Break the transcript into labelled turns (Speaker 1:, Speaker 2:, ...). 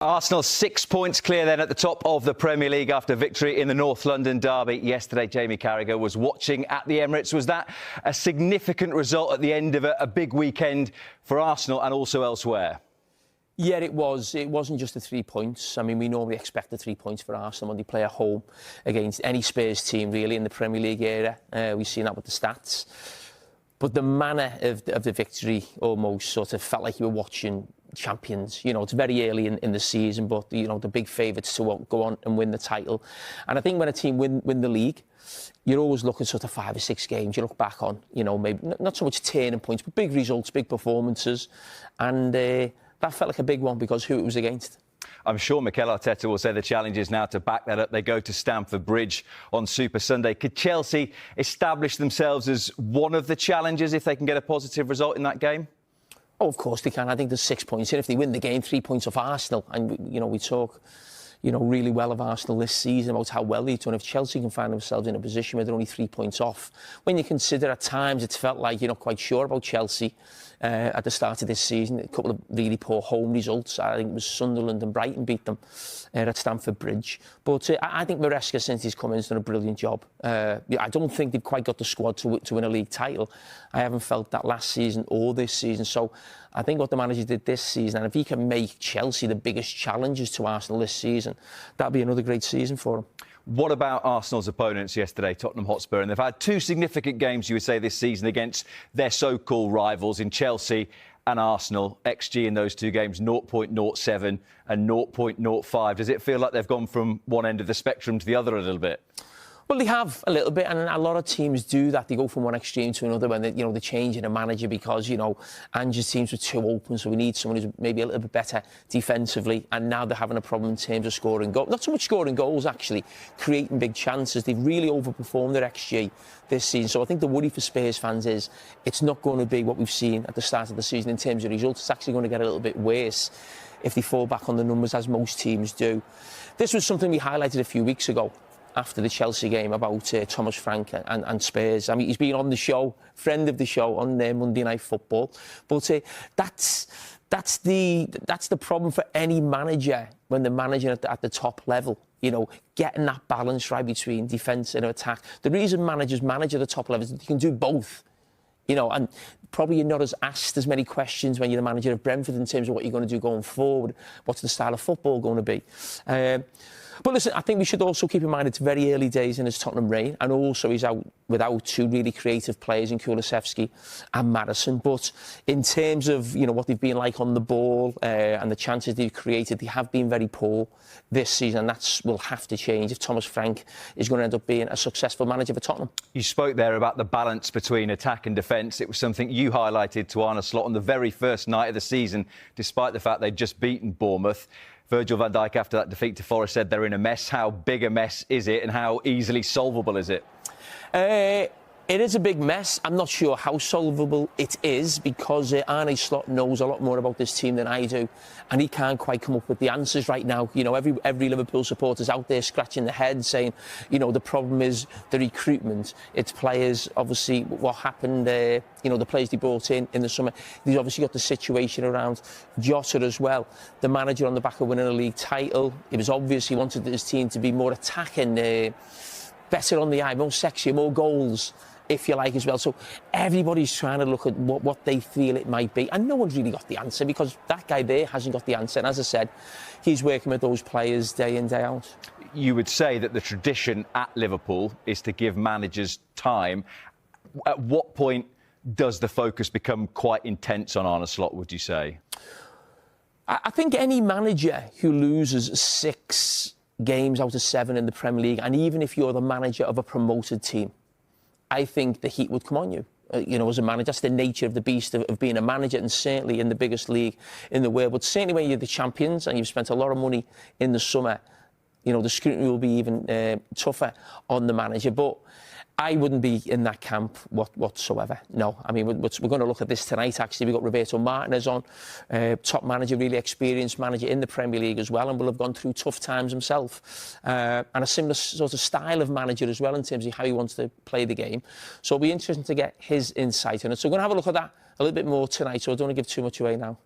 Speaker 1: Arsenal 6 points clear then at the top of the Premier League after victory in the North London derby yesterday. Jamie Carragher was watching at the Emirates. Was that a significant result at the end of a big weekend for Arsenal and also elsewhere?
Speaker 2: Yeah, it was. It wasn't just the 3 points. I mean, we normally expect the 3 points for Arsenal when they play at home against any Spurs team, really, in the Premier League era. We've seen that with the stats. But the manner of the victory almost sort of felt like you were watching champions. You know, it's very early in the season, but, you know, the big favourites to go on and win the title. And I think when a team win the league, you're always looking sort of 5 or 6 games you look back on, you know, maybe not so much turning points, but big results, big performances. And that felt like a big one because who it was against.
Speaker 1: I'm sure Mikel Arteta will say the challenge is now to back that up. They go to Stamford Bridge on Super Sunday. Could Chelsea establish themselves as one of the challengers if they can get a positive result in that game?
Speaker 2: Oh, of course they can. I think there's 6 points in. If they win the game, 3 points off Arsenal. And, you know, we talk, you know, really well of Arsenal this season about how well they've done. If Chelsea can find themselves in a position where they're only 3 points off, when you consider at times it's felt like you're not quite sure about Chelsea at the start of this season. A couple of really poor home results. I think it was Sunderland and Brighton beat them at Stamford Bridge. But I think Maresca, since he's come in, has done a brilliant job. I don't think they've quite got the squad to win a league title. I haven't felt that last season or this season. So I think what the manager did this season, and if he can make Chelsea the biggest challengers to Arsenal this season, that'll be another great season for him.
Speaker 1: What about Arsenal's opponents yesterday, Tottenham Hotspur? And they've had 2 significant games, you would say, this season against their so-called rivals in Chelsea and Arsenal. XG in those 2 games, 0.07 and 0.05. Does it feel like they've gone from one end of the spectrum to the other a little bit?
Speaker 2: Well, they have a little bit, and a lot of teams do that. They go from one extreme to another when they're changing a manager because, you know, Ange's teams were too open, so we need someone who's maybe a little bit better defensively. And now they're having a problem in terms of scoring goals. Not so much scoring goals, actually, creating big chances. They've really overperformed their XG this season. So I think the worry for Spurs fans is it's not going to be what we've seen at the start of the season in terms of results. It's actually going to get a little bit worse if they fall back on the numbers, as most teams do. This was something we highlighted a few weeks ago after the Chelsea game about Thomas Frank and Spurs. I mean, he's been on the show, friend of the show on Monday Night Football. But that's the problem for any manager when they're managing at the top level. You know, getting that balance right between defence and attack. The reason managers manage at the top level is that they can do both. You know, and probably you're not asked as many questions when you're the manager of Brentford in terms of what you're going to do going forward. What's the style of football going to be? But listen, I think we should also keep in mind it's very early days in his Tottenham reign, and also he's out without 2 really creative players in Kulusevski and Maddison. But in terms of, you know, what they've been like on the ball and the chances they've created, they have been very poor this season, and that will have to change if Thomas Frank is going to end up being a successful manager for Tottenham. You
Speaker 1: spoke there about the balance between attack and defence. It was something you highlighted to Arne Slot on the very first night of the season, despite the fact they'd just beaten Bournemouth. Virgil van Dijk, after that defeat to Forest, said they're in a mess. How big a mess is it and how easily solvable is it?
Speaker 2: It is a big mess. I'm not sure how solvable it is because Arne Slot knows a lot more about this team than I do, and he can't quite come up with the answers right now. You know, every Liverpool supporter's out there scratching their head saying, you know, the problem is the recruitment. It's players, obviously, what happened, you know, the players they brought in the summer. He's obviously got the situation around Jota as well. The manager on the back of winning a league title. It was obvious he wanted his team to be more attacking, better on the eye, more sexier, more goals, if you like, as well. So everybody's trying to look at what they feel it might be. And no one's really got the answer because that guy there hasn't got the answer. And as I said, he's working with those players day in, day out.
Speaker 1: You would say that the tradition at Liverpool is to give managers time. At what point does the focus become quite intense on Arne Slot, would you say?
Speaker 2: I think any manager who loses 6 games out of 7 in the Premier League, and even if you're the manager of a promoted team, I think the heat would come on you. You know, as a manager, that's the nature of the beast of being a manager, and certainly in the biggest league in the world. But certainly when you're the champions and you've spent a lot of money in the summer, you know, the scrutiny will be even tougher on the manager. But I wouldn't be in that camp whatsoever. No, I mean, we're going to look at this tonight, actually. We've got Roberto Martinez on, top manager, really experienced manager in the Premier League as well, and will have gone through tough times himself. And a similar sort of style of manager as well in terms of how he wants to play the game. So it'll be interesting to get his insight on it. So we're going to have a look at that a little bit more tonight, so I don't want to give too much away now.